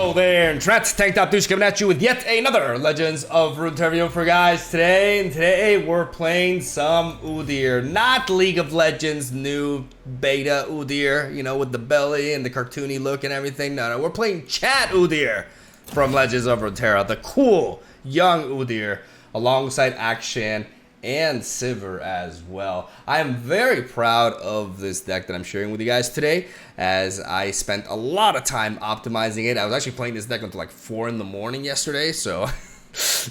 Hello there, and Trent, Tank Top Douche coming at you with yet another Legends of Runeterra video for guys today. We're playing some Udyr, not League of Legends new beta Udyr, you know, with the belly and the cartoony look and everything. No, we're playing Chat Udyr from Legends of Runeterra, the cool young Udyr, alongside AKSHAN and Sivir as well. I am very proud of this deck that I'm sharing with you guys today, as I spent a lot of time optimizing it. I was actually playing this deck until like 4 in the morning yesterday, so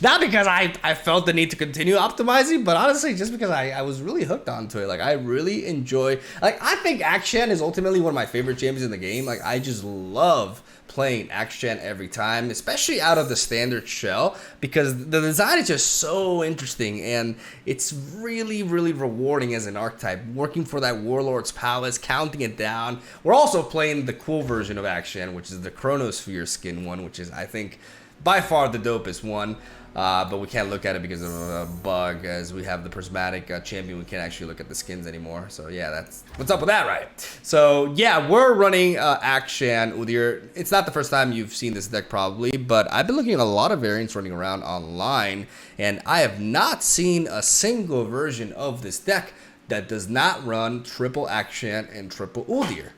not because I felt the need to continue optimizing, but honestly just because I was really hooked onto it. Like, I really enjoy, like, I think AKSHAN is ultimately one of my favorite champions in the game. Like, I just love playing AKSHAN every time, especially out of the standard shell, because the design is just so interesting and it's really rewarding as an archetype, working for that Warlord's Palace, counting it down. We're also playing the cool version of AKSHAN, which is the Chronosphere skin one, which is, I think, by far the dopest one. But we can't look at it because of a bug, as we have the prismatic champion. We can't actually look at the skins anymore. So yeah, that's what's up with that, right? So yeah, we're running AKSHAN Udyr. It's not the first time you've seen this deck probably, but I've been looking at a lot of variants running around online, and I have not seen a single version of this deck that does not run triple AKSHAN and triple Udyr.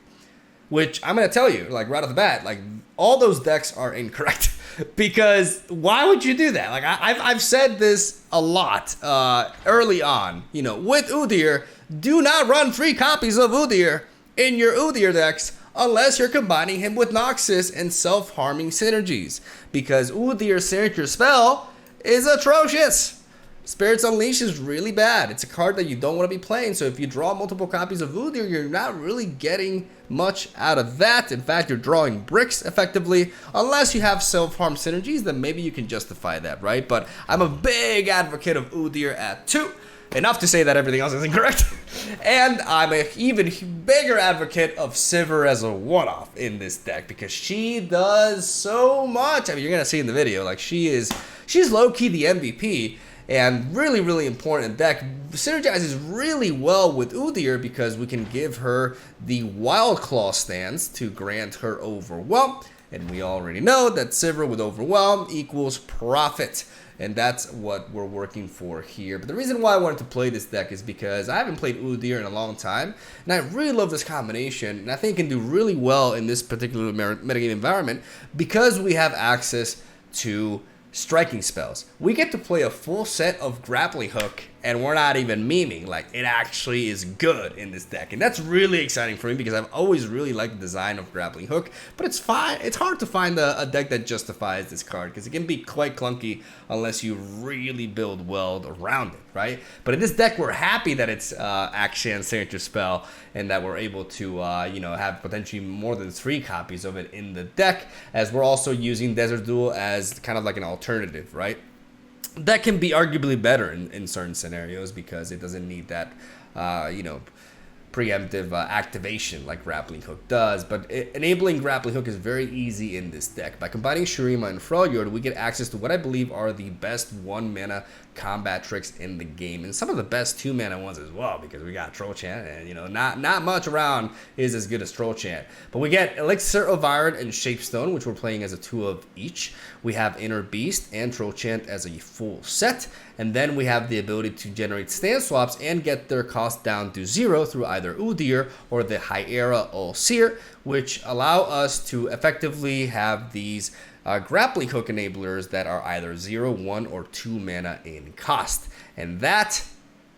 Which I'm gonna tell you, like, right off the bat, like, all those decks are incorrect. Because why would you do that? Like, I've said this a lot early on. You know, with Udyr, do not run 3 copies of Udyr in your Udyr decks unless you're combining him with Noxus and self-harming synergies. Because Udyr's signature spell is atrocious. Spirits Unleashed is really bad. It's a card that you don't want to be playing, so if you draw multiple copies of Udyr, you're not really getting much out of that. In fact, you're drawing bricks effectively, unless you have self-harm synergies, then maybe you can justify that, right? But I'm a big advocate of Udyr at 2. Enough to say that everything else is incorrect. And I'm an even bigger advocate of Sivir as a one-off in this deck, because she does so much. I mean, you're going to see in the video, like, she's low-key the MVP. And really important deck. Synergizes really well with Udyr because we can give her the Wild Claw stance to grant her Overwhelm. And we already know that Sivir with Overwhelm equals profit. And that's what we're working for here. But the reason why I wanted to play this deck is because I haven't played Udyr in a long time. And I really love this combination. And I think it can do really well in this particular metagame environment because we have access to striking spells. We get to play a full set of Grappling Hook, and we're not even memeing. Like, it actually is good in this deck, and that's really exciting for me because I've always really liked the design of Grappling Hook. But it's fine. It's hard to find a deck that justifies this card because it can be quite clunky unless you really build well around it, right? But in this deck, we're happy that it's AKSHAN's signature spell and that we're able to you know, have potentially more than 3 copies of it in the deck, as we're also using Desert Duel as kind of like an alternative, right? That can be arguably better in certain scenarios because it doesn't need that, you know, preemptive activation like Grappling Hook does. But enabling Grappling Hook is very easy in this deck. By combining Shurima and Freljord, we get access to what I believe are the best 1-mana combat tricks in the game, and some of the best 2-mana ones as well, because we got Troll Chant, and you know, not much around is as good as Troll Chant. But we get Elixir of Iron and Shapestone, which we're playing as a 2 of each. We have Inner Beast and Troll Chant as a full set, and then we have the ability to generate stand swaps and get their cost down to 0 through either Udyr or the Hyera Ulseer, which allow us to effectively have these Grappling Hook enablers that are either 0, 1, or 2 mana in cost. And that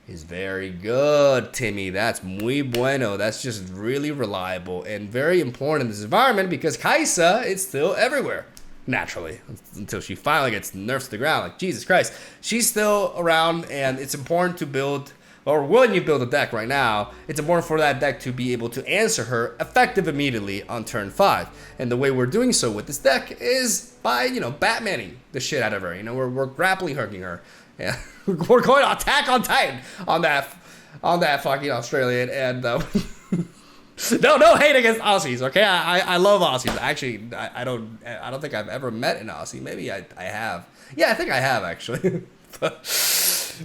is very good, Timmy. That's muy bueno. That's just really reliable and very important in this environment because Kai'Sa is still everywhere. Naturally, until she finally gets nerfed to the ground. Like, Jesus Christ. She's still around, and it's important to build, or when you build a deck right now, it's important for that deck to be able to answer her effective immediately on turn 5. And the way we're doing so with this deck is by, you know, Batmaning the shit out of her. You know, we're grappling hooking her. Yeah, we're going to Attack on Titan on that fucking Australian, and no hate against Aussies, okay? I love Aussies. Actually, I don't think I've ever met an Aussie. Maybe I have. Yeah, I think I have actually. but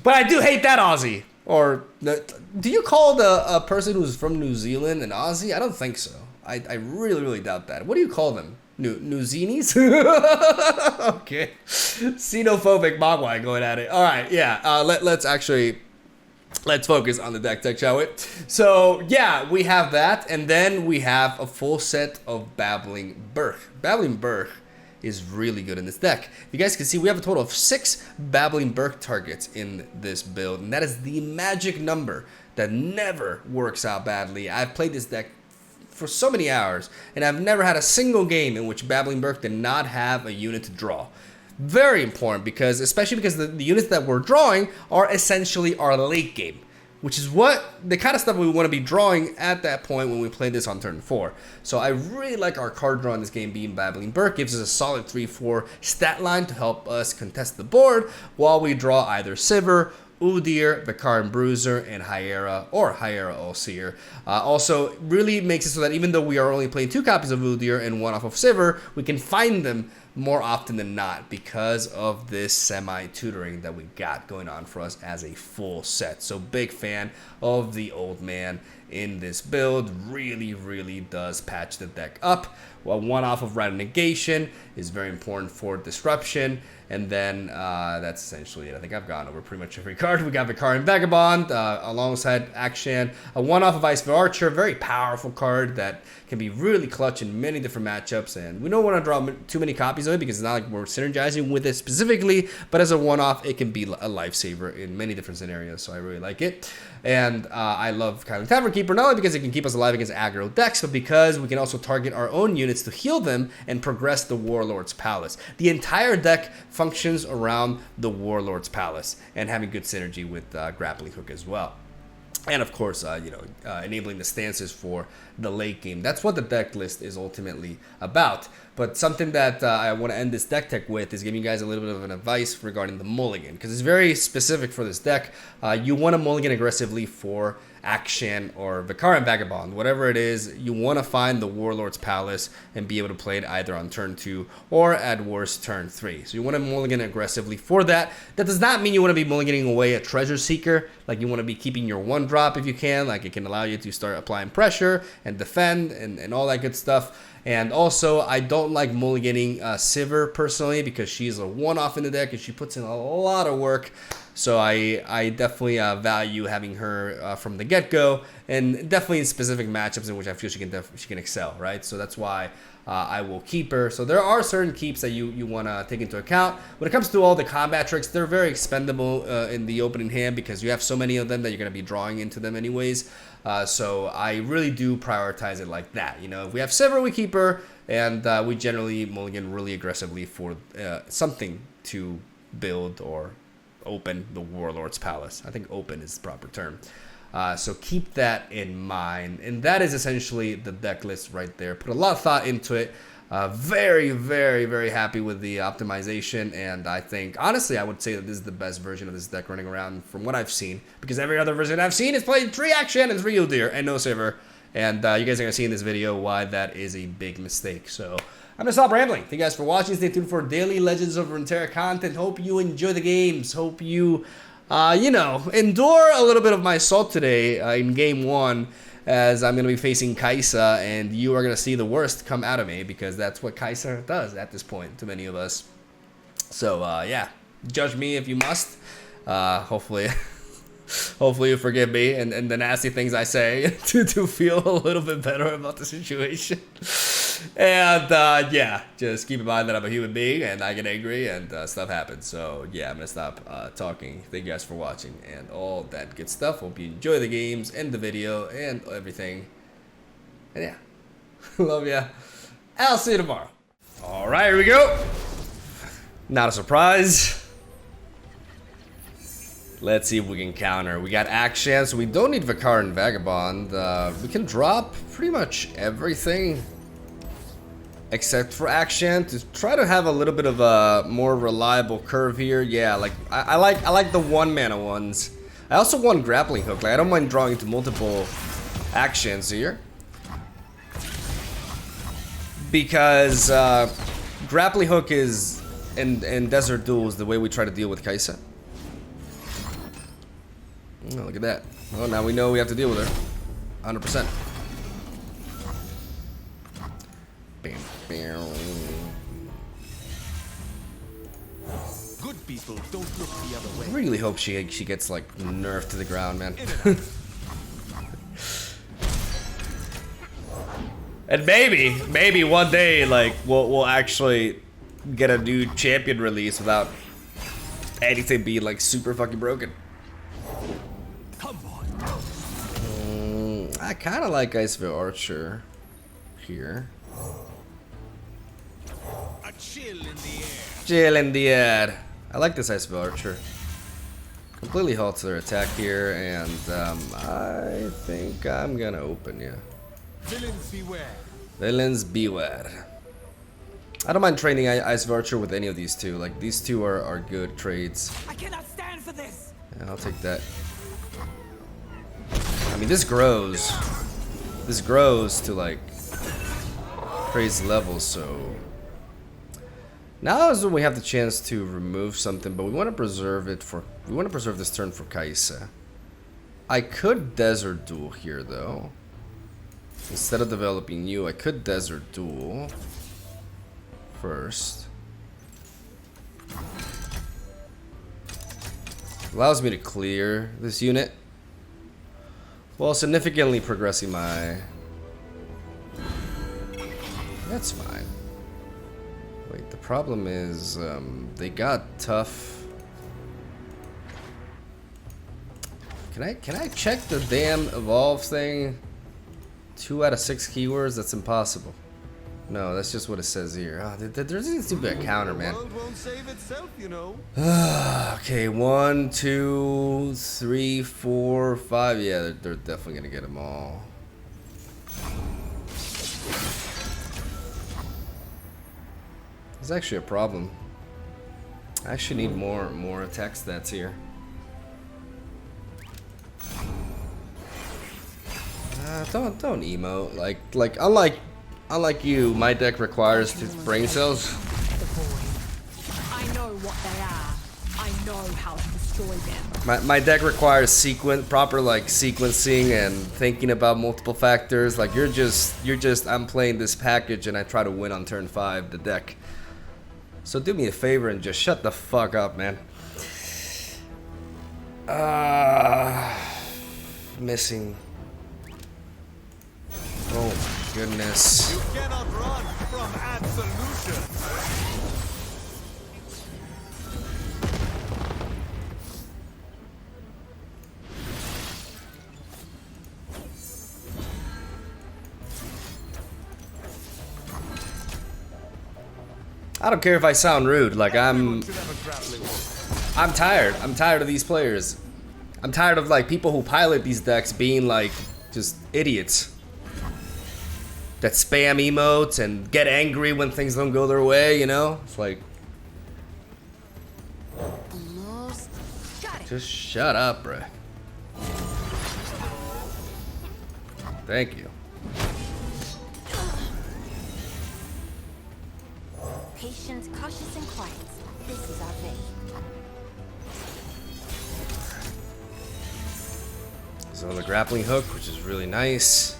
I do hate that Aussie. Or do you call a person who's from New Zealand an Aussie? I don't think so. I really doubt that. What do you call them? Nuzinis? Okay. Xenophobic Mogwai going at it. All right, yeah. Let's focus on the deck tech, shall we? So, yeah, we have that, and then we have a full set of Babbling Burk. Babbling Burk is really good in this deck. You guys can see we have a total of 6 Babbling Burk targets in this build, and that is the magic number that never works out badly. I've played this deck for so many hours, and I've never had a single game in which Babbling Burk did not have a unit to draw. Very important, because especially because the units that we're drawing are essentially our late game, which is what the kind of stuff we want to be drawing at that point when we play this on turn 4. So I really like our card draw in this game being Babbling Burk. Gives us a solid 3-4 stat line to help us contest the board while we draw either Sivir, Udyr, Vikaran Bruiser, and Hyera, or Hyera Allseer. Also, really makes it so that even though we are only playing 2 copies of Udyr and 1 off of Sivir, we can find them more often than not because of this semi-tutoring that we got going on for us as a full set. So big fan of the old man in this build. Really does patch the deck up. Well, 1 off of Random Negation is very important for disruption. And then that's essentially it. I think I've gone over pretty much every card. We got Vikaran Vagabond alongside AKSHAN. A 1 off of Ice Archer, very powerful card that can be really clutch in many different matchups. And we don't want to draw too many copies of it because it's not like we're synergizing with it specifically. But as a 1 off, it can be a lifesaver in many different scenarios. So I really like it. And I love Kylan Tavern Keeper, not only because it can keep us alive against aggro decks, but because we can also target our own units to heal them and progress the Warlord's Palace. The entire deck functions around the Warlord's Palace and having good synergy with Grappling Hook as well. And of course, enabling the stances for the late game. That's what the deck list is ultimately about. But something that I want to end this deck tech with is giving you guys a little bit of an advice regarding the mulligan, because it's very specific for this deck. You want to mulligan aggressively for AKSHAN or Vikaran Vagabond, whatever it is. You want to find the Warlord's Palace and be able to play it either on turn 2 or at worst turn 3. So you want to mulligan aggressively for that. That does not mean you want to be mulliganing away a Treasure Seeker. Like, you want to be keeping your 1-drop if you can. Like, it can allow you to start applying pressure and defend and all that good stuff. And also, I don't like mulliganing Sivir personally because she's a 1-off in the deck and she puts in a lot of work. So I definitely value having her from the get-go, and definitely in specific matchups in which I feel she can excel, right? So that's why I will keep her. So there are certain keeps that you want to take into account. When it comes to all the combat tricks, they're very expendable in the opening hand because you have so many of them that you're going to be drawing into them anyways. So I really do prioritize it like that. You know, if we have Sivir, we keep her, and we generally mulligan really aggressively for something to build or open the Warlord's Palace. I think open is the proper term. So keep that in mind. And that is essentially the deck list right there. Put a lot of thought into it. Very happy with the optimization. And I think, honestly, I would say that this is the best version of this deck running around from what I've seen. Because every other version I've seen is playing 3 AKSHAN and 3 Udyr and no Sivir. And you guys are going to see in this video why that is a big mistake. So I'm going to stop rambling. Thank you guys for watching. Stay tuned for daily Legends of Runeterra content. Hope you enjoy the games. Hope you, endure a little bit of my salt today in Game 1, as I'm going to be facing Kai'Sa, and you are going to see the worst come out of me, because that's what Kai'Sa does at this point to many of us. So, yeah, judge me if you must. Hopefully you forgive me and the nasty things I say to feel a little bit better about the situation. And yeah, just keep in mind that I'm a human being and I get angry and stuff happens. So yeah, I'm gonna stop talking. Thank you guys for watching and all that good stuff. Hope you enjoy the games and the video and everything. And yeah, love ya. I'll see you tomorrow. All right, here we go. Not a surprise. Let's see if we can counter. We got AKSHAN, so we don't need Vikaran Vagabond. We can drop pretty much everything except for AKSHAN to try to have a little bit of a more reliable curve here. Yeah, like I like the 1-mana ones. I also want Grappling Hook. Like, I don't mind drawing into multiple AKSHANs here, because Grappling Hook is in Desert Duels the way we try to deal with Kai'Sa. Oh, look at that. Well, now we know we have to deal with her. 100%. Bam, Good people don't look the other way. I really hope she gets like nerfed to the ground, man. And maybe one day like we'll actually get a new champion release without anything being like super fucking broken. Come on. I kind of like Iceville Archer here. A chill in the air. Chill in the air. I like this Iceville Archer. Completely halts their attack here, and I think I'm gonna open you. Villains beware. Villains beware. I don't mind trading Iceville Archer with any of these two. Like these two are good trades. I cannot stand for this. And I'll take that. I mean, this grows. This grows to like crazy levels, so now is when we have the chance to remove something, but we want to preserve it for. We want to preserve this turn for Kaisa. I could Desert Duel here, though. Instead of developing you, I could Desert Duel first. Allows me to clear this unit while significantly progressing my. That's fine. Wait, the problem is they got tough. Can I check the damn evolve thing? 2 out of 6 keywords? That's impossible. No, that's just what it says here. Oh, there needs to be a counter, man. The world won't save itself, you know. Okay, 1, 2, 3, 4, 5. Yeah, they're definitely gonna get them all. There's actually a problem. I actually need more attack stats here. Don't emote. Like unlike you, my deck requires 2 brain cells. The void. I know what they are. I know how to destroy them. My deck requires proper like sequencing and thinking about multiple factors. Like you're just I'm playing this package and I try to win on turn 5 the deck. So do me a favor and just shut the fuck up, man. Missing. Oh my goodness. You cannot run from absolution. I don't care if I sound rude. Like I'm Should have a grappling hook. I'm tired. I'm tired of these players. I'm tired of like people who pilot these decks being like just idiots that spam emotes and get angry when things don't go their way, you know? It's like Almost. Got it. just shut up, bruh. Thank you. Patient, cautious, and quiet. This is our way. So the grappling hook, which is really nice.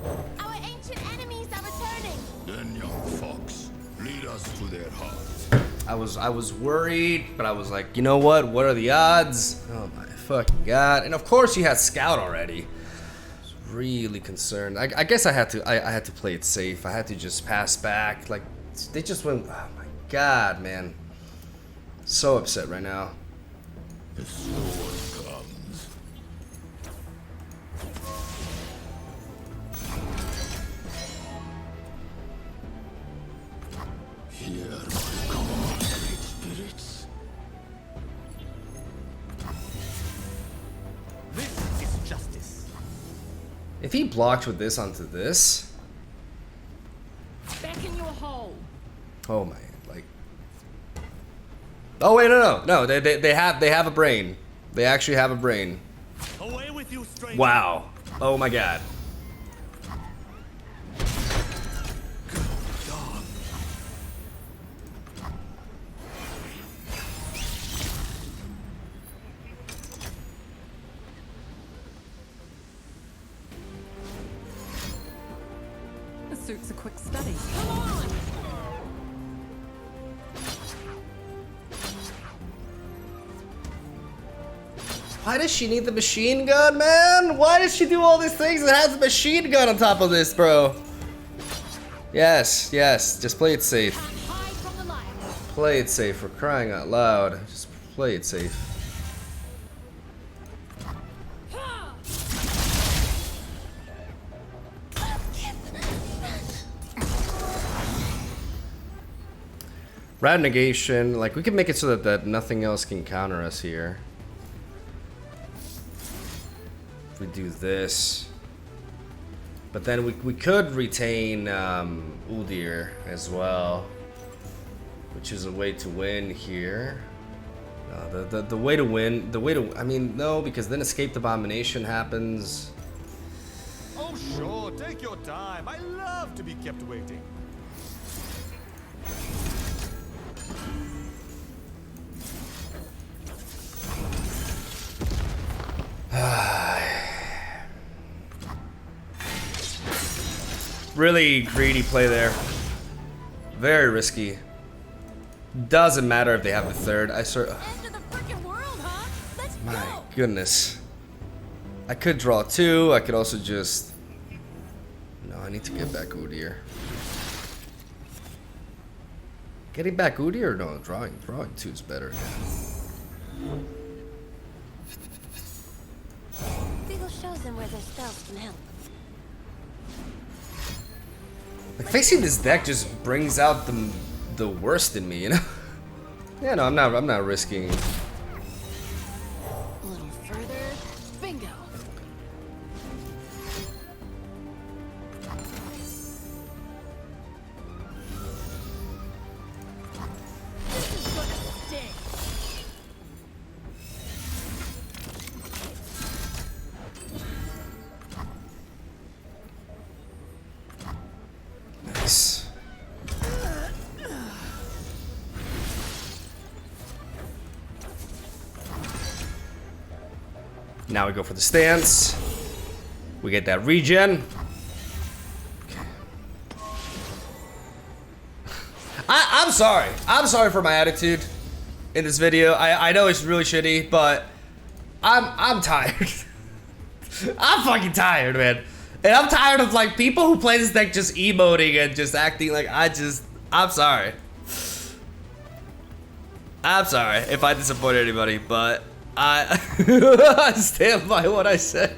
Our ancient enemies are returning. Then, young fox, lead us to their hearts. I was worried, but I was like, you know what? What are the odds? Oh my fucking god! And of course, you had scout already. I was really concerned. I guess I had to play it safe. I had to just pass back. Like they just went. Oh my god, man! So upset right now. The sword comes. Hear my call, great spirits. This is justice. If he blocked with this onto this, Back in your hole. oh my, like. Oh wait, no. They have a brain. They actually have a brain. Away with you, stranger. Wow. Oh my god. Dog. suits a quick study. Come on! Why does she need the machine gun, man? Why does she do all these things and has a machine gun on top of this, bro? Yes, yes, just play it safe. Hide from the light. Play it safe, for crying out loud. Just play it safe. Rad negation, like we can make it so that nothing else can counter us here. If we do this. But then we could retain Udyr as well, which is a way to win here. The way to win, I mean, no, because then Escaped Abomination happens. Oh, sure, take your time. I love to be kept waiting. Really greedy play there. Very risky. Doesn't matter if they have the third. I sort of. End of the freaking world, huh? Let's My go. goodness. I could draw two. I could also just. No, I need to get back Udyr. Getting back Udyr or no? Drawing two is better. Beagle shows them where their spells can help. Like facing this deck just brings out the worst in me, you know? Yeah, no, I'm not risking. A little further. Bingo. This is gonna sting. Nice. Now we go for the stance. We get that regen. Okay. I'm sorry. I'm sorry for my attitude in this video. I know it's really shitty, but I'm tired. I'm fucking tired, man. And I'm tired of like people who play this deck just emoting and just acting like I'm sorry. I'm sorry if I disappointed anybody, but I I stand by what I said.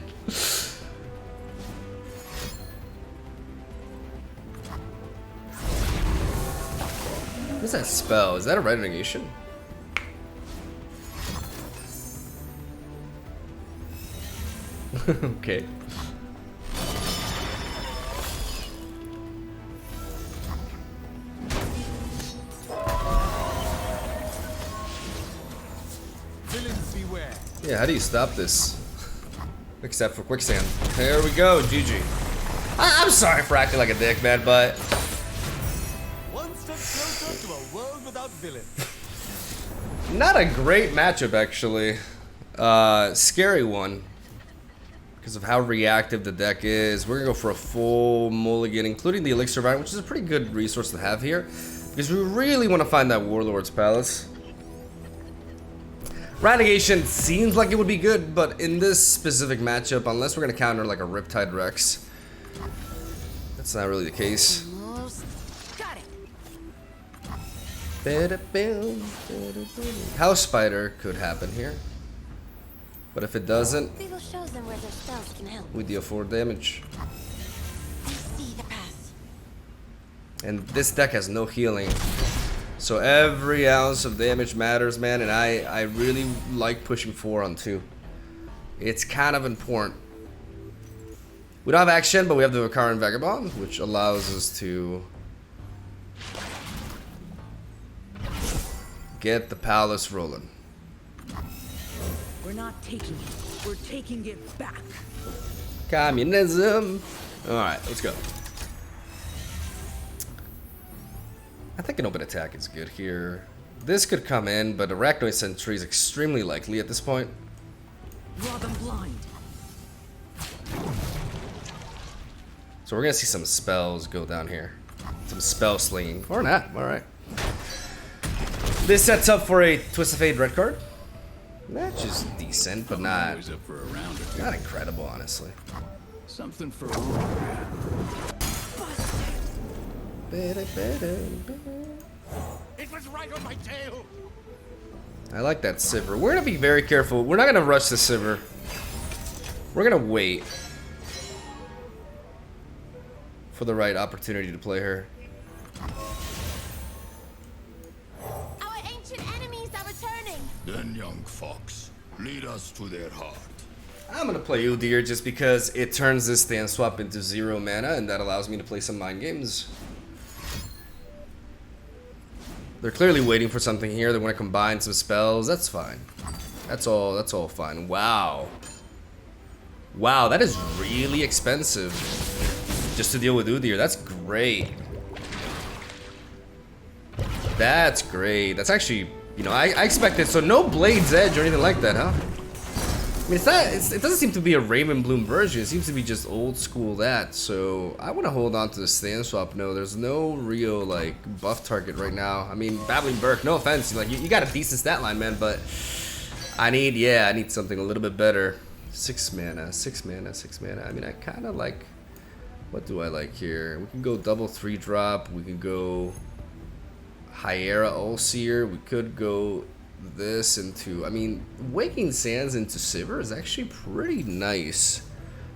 What's that spell? Is that a red negation? Okay. Villains beware. Yeah, how do you stop this? Except for quicksand. There we go, GG. I'm sorry for acting like a dick, man, but One step closer to a world without villains. not a great matchup, actually. Scary one. Because of how reactive the deck is. We're gonna go for a full mulligan, including the Elixir Vine, which is a pretty good resource to have here. Because we really want to find that Warlord's Palace. Renegation seems like it would be good, but in this specific matchup, unless we're gonna counter like a Riptide Rex, that's not really the case. Almost got it. House Spider could happen here. But if it doesn't, Beagle shows them where their spells can help. we deal 4 damage. I see the path. And this deck has no healing. So every ounce of damage matters, man, and I really like pushing 4 on 2. It's kind of important. We don't have action, but we have the Recurrent Vagabond, which allows us to get the palace rolling. We're not taking it. We're taking it back. Communism. Alright, let's go. I think an open attack is good here. This could come in, but Arachnoid Sentry is extremely likely at this point. Draw them blind. So So we're gonna see some spells go down here. Some spell slinging. Or not, alright. This sets up for a Twist of Fate red card. That's just decent, but not Always up for a round or two. not incredible, honestly. Something for all. It was right on my tail. I like that Sivir. We're gonna be very careful. We're not gonna rush the Sivir. We're gonna wait for the right opportunity to play her. Our ancient enemies are returning. Then, young fox, lead us to their heart. I'm gonna play Udyr just because it turns this stand swap into 0 mana, and that allows me to play some mind games. They're clearly waiting for something here. They want to combine some spells. That's fine. That's all fine. Wow. Wow, that is really expensive just to deal with Udyr. That's great. That's great. That's actually, you know, I expected, so no Blade's Edge or anything like that, huh? I mean, it doesn't seem to be a Raven Bloom version. It seems to be just old school that. So I want to hold on to the stand swap. No, there's no real like buff target right now. I mean, Babbling Burke, no offense, like you got a decent stat line, man, but I need something a little bit better. 6 mana, 6 mana, 6 mana. I mean, I kind of like, what do I like here? We can go double 3-drop. We can go Hyera Allseer. We could go this into, I mean, Waking Sands into Sivir is actually pretty nice.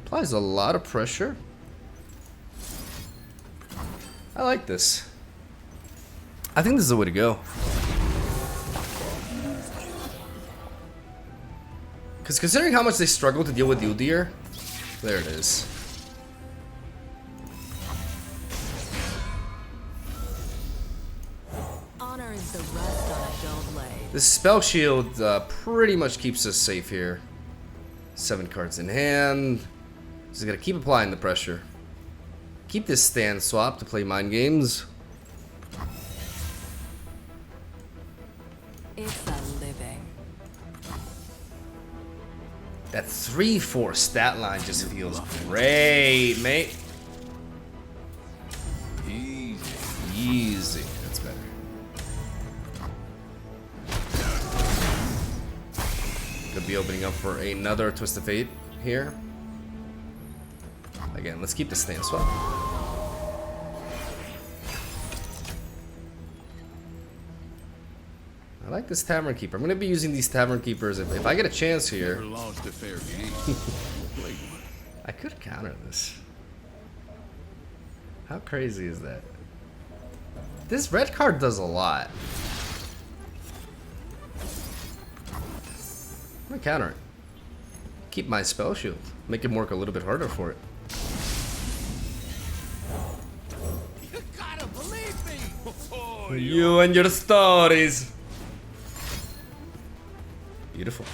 Applies a lot of pressure. I like this. I think this is the way to go. Because considering how much they struggle to deal with Udyr, there it is. Honor is the rust on a dull blade. This spell shield pretty much keeps us safe here. 7 cards in hand. Just gotta keep applying the pressure. Keep this stand swap to play mind games. It's a living. That 3/4 stat line just feels great, mate. Easy. That's better. Could be opening up for another Twist of Fate here. Again, let's keep the stand swap. I like this Tavern Keeper. I'm going to be using these Tavern Keepers if I get a chance here. Never lost a fair game. Played one. I could counter this. How crazy is that? This red card does a lot. I'm gonna counter it. Keep my spell shield. Make him work a little bit harder for it. You gotta believe me. Oh, You and your stories. Beautiful.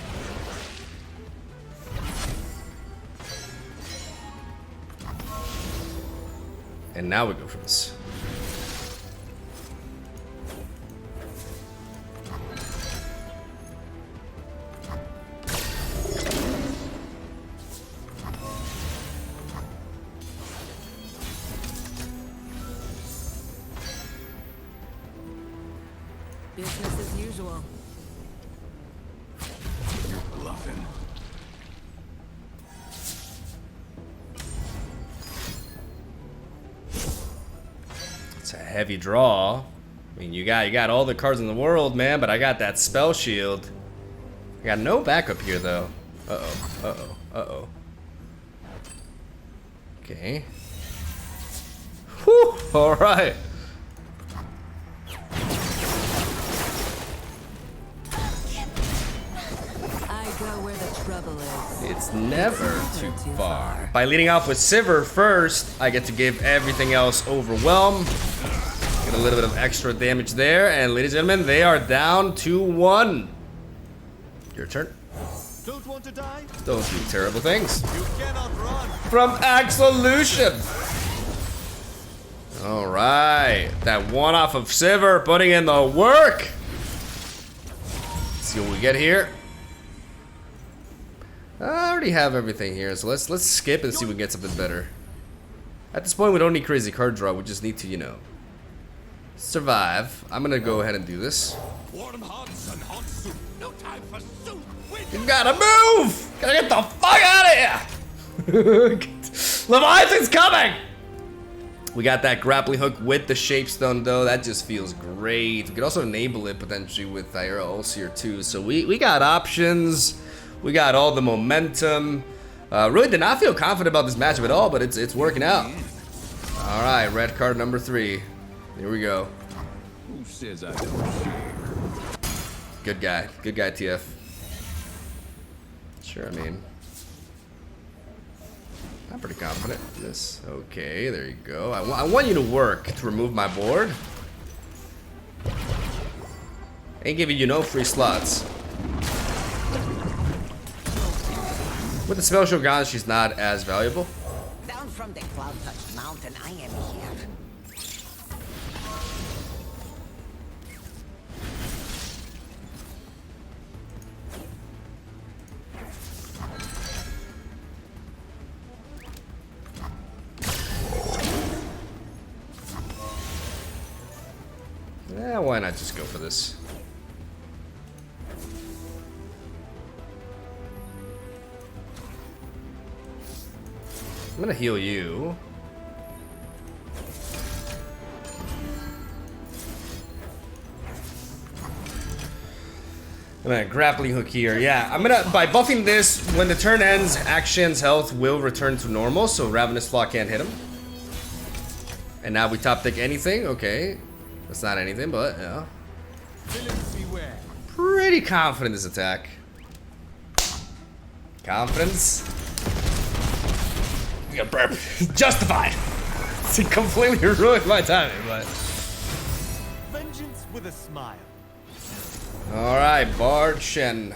And now we go for this. Business as usual. you're bluffing. It's a heavy draw. I mean, you got all the cards in the world, man, but I got that spell shield. I got no backup here, though. Uh-oh, uh-oh, uh-oh. Okay. Whew, all right. I go where the trouble is. It's never too far. By leading off with Sivir first, I get to give everything else overwhelm. Get a little bit of extra damage there, and ladies and gentlemen, they are down 2-1. Your turn. Don't want to die? Don't do terrible things. You cannot run. From Axolution. All right, that one off of Sivir, putting in the work. Let's see what we get here. I already have everything here, so let's skip and see if we can get something better. At this point, we don't need crazy card draw. We just need to, you know, survive. I'm gonna go ahead and do this. Warm hearts and hot soup. No time for soup. You gotta move! Gotta get the fuck out of here! Leviathan's coming! We got that grappling hook with the shapestone though. That just feels great. We could also enable it potentially with Thyra Ulcer too. So we got options. We got all the momentum. Really did not feel confident about this matchup at all, but it's working out. All right, red card number 3. Here we go. Who says I don't share? Good guy, TF. Sure, I mean, I'm pretty confident in this. Okay, there you go. I want you to work to remove my board. Ain't giving you no free slots. With the spell show gone, she's not as valuable. Down from the cloud-touched mountain, I am here. Yeah, why not just go for this? I'm gonna heal you. I'm gonna grappling hook here. Yeah, I'm gonna, by buffing this, when the turn ends, AKSHAN's health will return to normal, so Ravenous Claw can't hit him. And now we top deck anything. Okay, that's not anything, but yeah. Pretty confident in this attack. Confidence. You got burp. Justified. It completely ruined my timing, but. Vengeance with a smile. Alright, Bard Shen.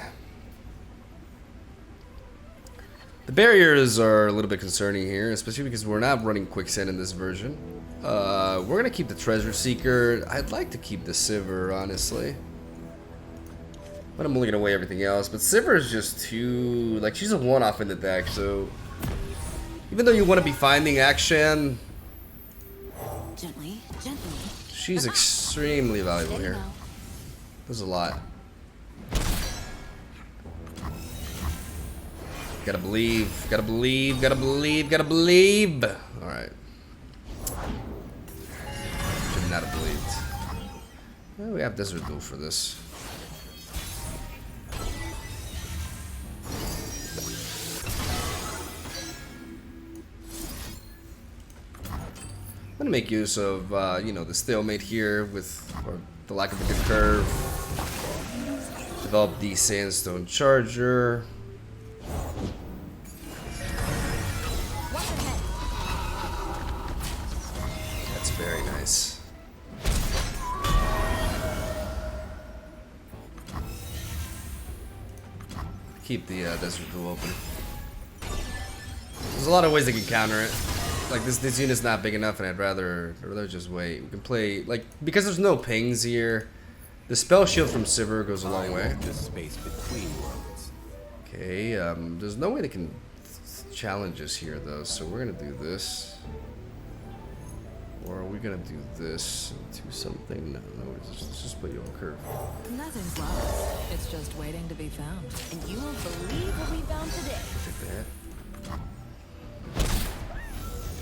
The barriers are a little bit concerning here, especially because we're not running Quicksand in this version. We're gonna keep the Treasure Seeker. I'd like to keep the Sivir, honestly. But I'm mulligan away everything else. But Sivir is just too... like, she's a one-off in the deck, so... even though you want to be finding AKSHAN, Gently, gently. she's extremely valuable here. There's a lot. Gotta believe, gotta believe, gotta believe, gotta believe. Alright. Should not have believed. Well, we have Desert Duel for this. I'm gonna make use of, you know, the stalemate here with or the lack of a good curve. Develop the Sandstone Charger. That's very nice. Keep the Desert Duel open. There's a lot of ways they can counter it. Like this unit's not big enough, and I'd rather just wait. We can play like because there's no pings here. The spell shield from Sivir goes a long way. The space between worlds. Okay, there's no way they can challenge us here though, so we're gonna do this. Or are we gonna do this and do something? No, let's just put you on curve. Nothing's lost. It's just waiting to be found. And you won't believe what we found today. Take that.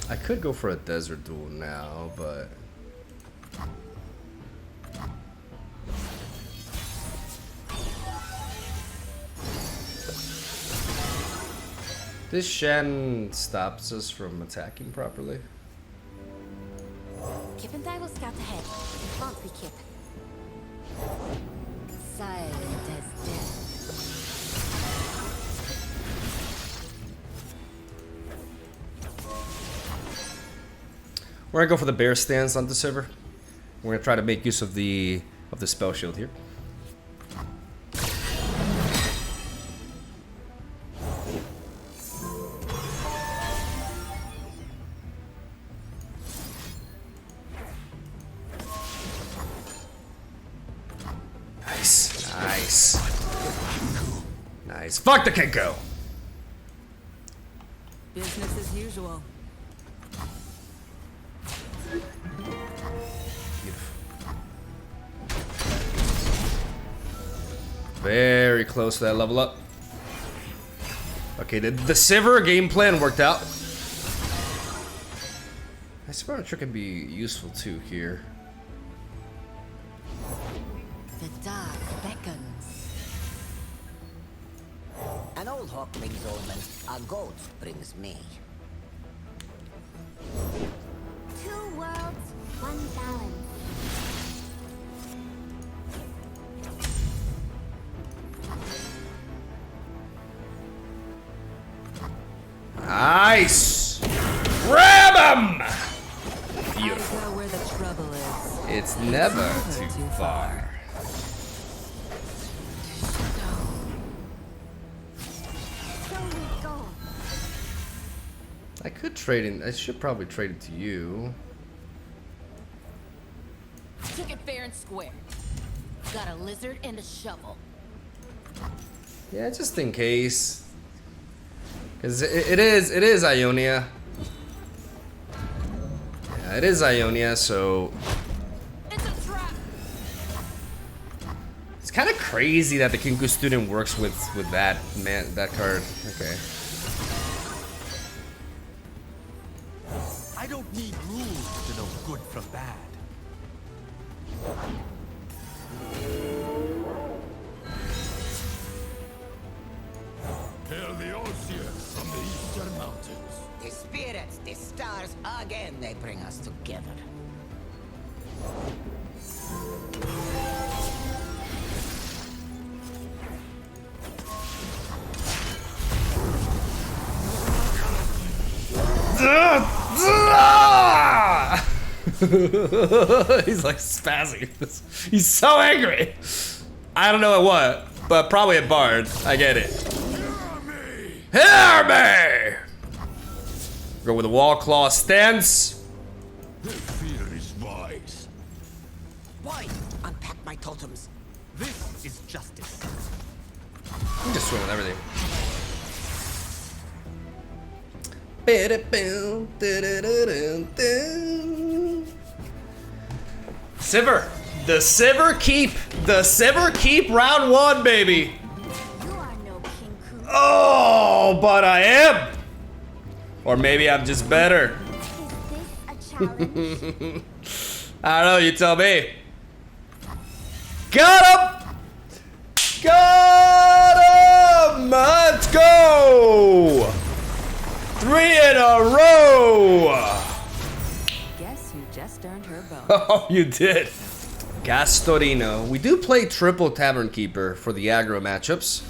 I could go for a Desert Duel now, but this Shen stops us from attacking properly. Kip and I will scout ahead. In front we Kip. Silent as death. We're gonna go for the bear stance on the Sivir. We're gonna try to make use of the spell shield here. Nice, nice, nice. Fuck the Kinko. Business as usual. Very close to that level up. Okay, the Sivir game plan worked out. I suppose trick could be useful too here. The dark beckons. An old hawk brings omen, a goat brings me. 2 worlds, 1 balance. Nice! Grab him! Beautiful. I know where the trouble is. It's never too far. So we go. I could trade in. I should probably trade it to you. Took it fair and square. Got a lizard and a shovel. Yeah, just in case. Because it is Ionia. Yeah, it is Ionia, so It's a trap. it's kind of crazy that the Kinku student works with that card. Okay. I don't need rules to know good from bad. Hail the Oseans from the eastern mountains. The spirits, the stars, again they bring us together. He's like spazzing. He's so angry. I don't know at what, but probably at Bard. I get it. Hear me! Go with a wall claw stance. Their fear is wise. Boy, unpack my totems. This is justice. I'm just swing with everything. Sivir. The Sivir keep. The Sivir keep round 1, baby. You are no King Ku. Oh, but I am. Or maybe I'm just better. Is this a challenge? I don't know, you tell me. Got him! Got him! Let's go! 3 in a row! Guess you just earned her bone. Oh, you did. Gastorino. We do play triple Tavern Keeper for the aggro matchups.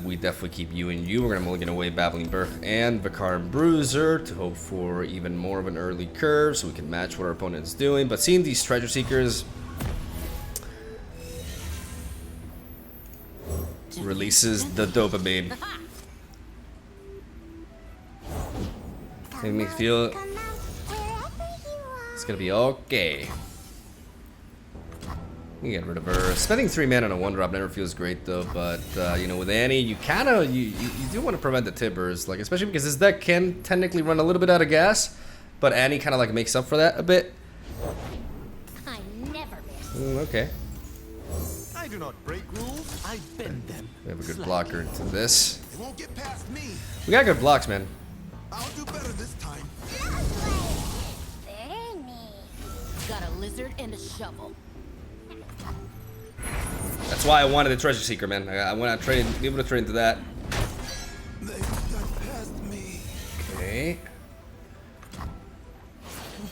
We definitely keep you and you. We're gonna mulligan away Babbling Birth and Vicar and Bruiser to hope for even more of an early curve so we can match what our opponent's doing. But seeing these Treasure Seekers releases the dopamine. Make me feel Come out wherever you are. it's gonna be okay. You get rid of her. Spending 3 mana on a 1-drop never feels great though, but you know, with Annie, you kinda you do want to prevent the Tibbers, like especially because this deck can technically run a little bit out of gas, but Annie kinda like makes up for that a bit. I never miss. Okay. I do not break rules, I bend them. We have a good blocker to this. It won't get past me. We got good blocks, man. I'll do better this time. Very neat. Got a lizard and a shovel. That's why I wanted the Treasure Seeker, man. I want to trade, be able to trade into that. They got past me. Okay.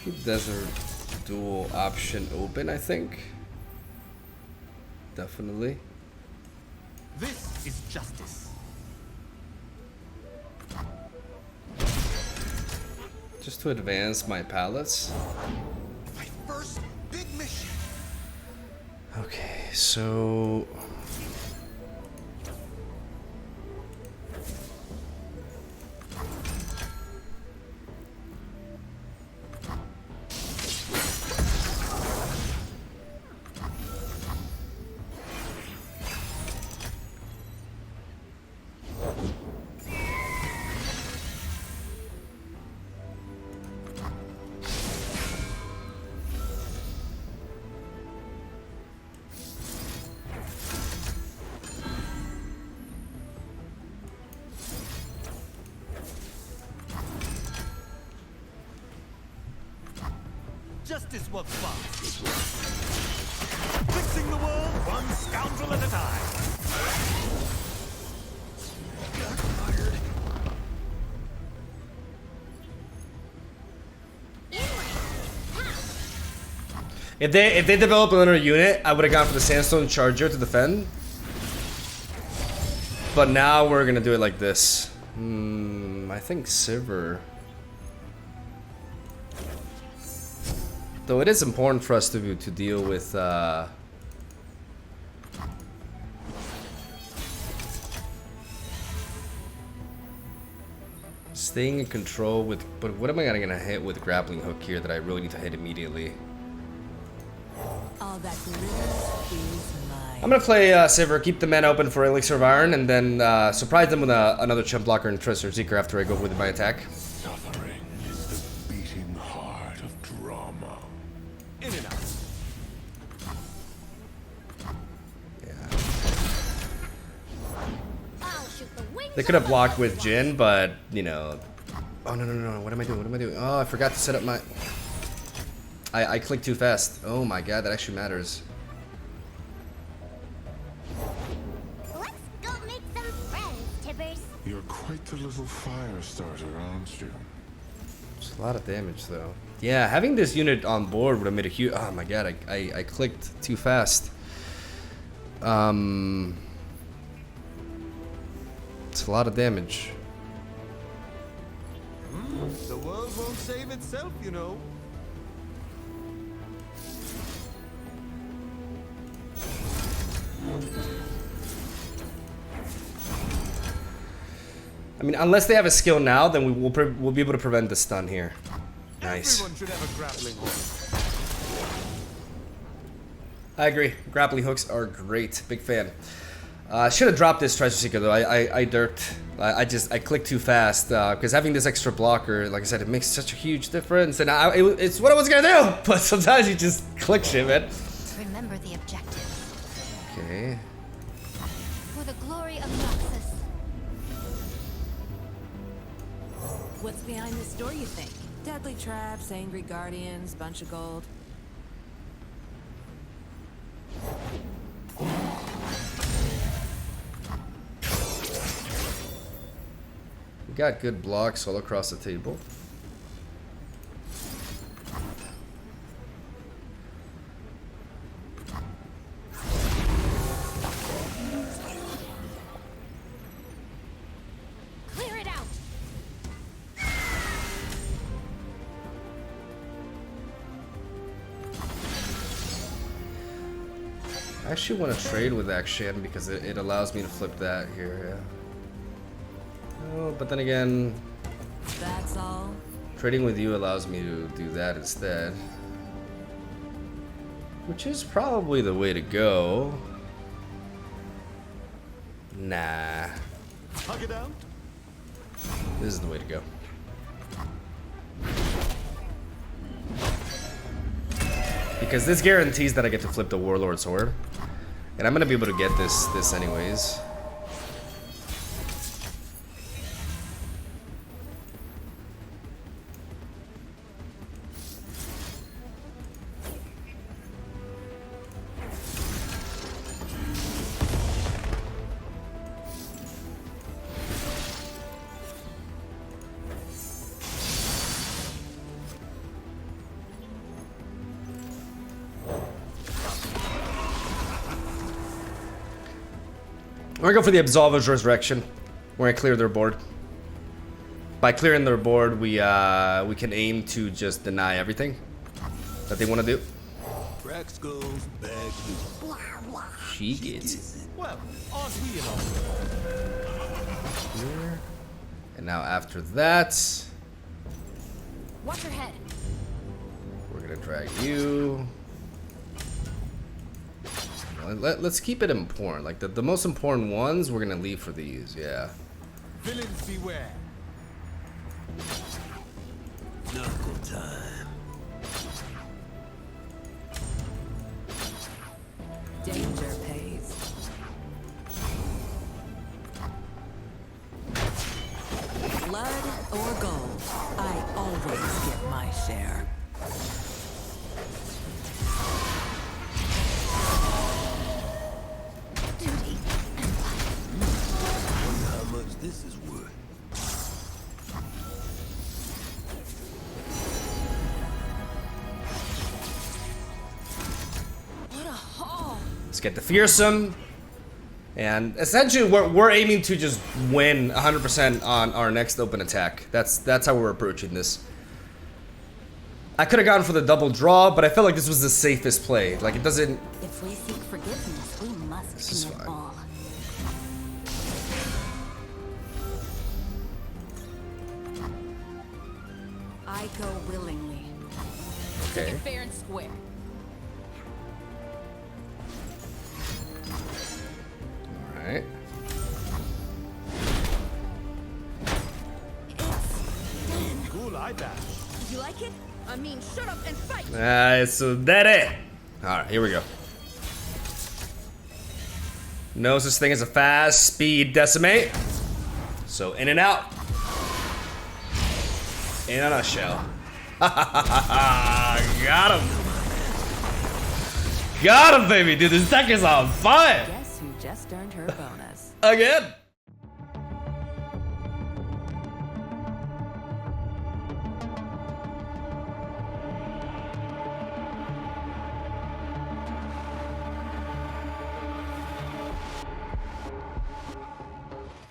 Keep Desert dual option open, I think. Definitely. This is justice. Just to advance my palettes. My first big mission. Okay, so justice works fast. Fixing the world one scoundrel at a time. If they developed another unit, I would have gone for the Sandstone Charger to defend. But now we're gonna do it like this. I think Silver. Though it is important for us to deal with staying in control with. But what am I gonna hit with Grappling Hook here that I really need to hit immediately? All that glitters is mine. I'm gonna play Silver, keep the mana open for Elixir of Iron, and then surprise them with another Chump Blocker and Treasure Seeker after I go with my attack. Suffering is the beating heart of drama. In and out. I'll shoot the wings. They could have blocked with Jin, but you know. Oh no! What am I doing? What am I doing? Oh, I forgot to set up my. I clicked too fast. Oh my god, that actually matters. Let's go make some friends, Tibbers. You're quite the little fire starter, aren't you? It's a lot of damage though. Yeah, having this unit on board would have made a huge. Oh my god, I clicked too fast. It's a lot of damage. The world won't save itself, you know. I mean, unless they have a skill now, then we'll be able to prevent the stun here. Nice. Everyone should have a grappling hook. I agree. Grappling hooks are great. Big fan. I should have dropped this Treasure Seeker though. I derped. I clicked too fast because having this extra blocker, like I said, it makes such a huge difference. And it's what I was gonna do. But sometimes you just click shit, man. Remember the objective. Okay. For the glory of Noxus. What's behind this door, you think? Deadly traps, angry guardians, bunch of gold. We got good blocks all across the table. Clear it out. I actually want to trade with AKSHAN because it allows me to flip that here. Yeah. Oh, but then again, That's all. trading with you allows me to do that instead. Which is probably the way to go. Nah. Hug it out. This is the way to go. Because this guarantees that I get to flip the Warlord Sword. And I'm gonna be able to get this anyways. We're gonna go for the Absolver's Resurrection. We're gonna clear their board. By clearing their board, we can aim to just deny everything that they want to do. Crack skulls, bag loot. She gets it. Well, aren't we in all? Here. And now after that, Watch your head. we're gonna drag you. Let's keep it important. Like the most important ones, we're gonna leave for these. Yeah. Villains beware. Knuckle time. Danger pays. Blood or gold, I always get my share. Duty. Wonder how much this is worth. What a haul! Let's get the fearsome. And essentially, we're aiming to just win 100% on our next open attack. That's how we're approaching this. I could have gone for the double draw, but I felt like this was the safest play. Like, it doesn't... If we seek forgiveness, we must This is commit fine. all. I go willingly. Okay. Fair and square. Alright. Cool eye bash. You like it? I mean, shut up and fight! So that it. Alright, here we go. No such thing as a fast speed decimate. So in and out. In a nutshell. Got him. Got him, baby. Dude, this deck is on fire. Guess who just earned her bonus? Again.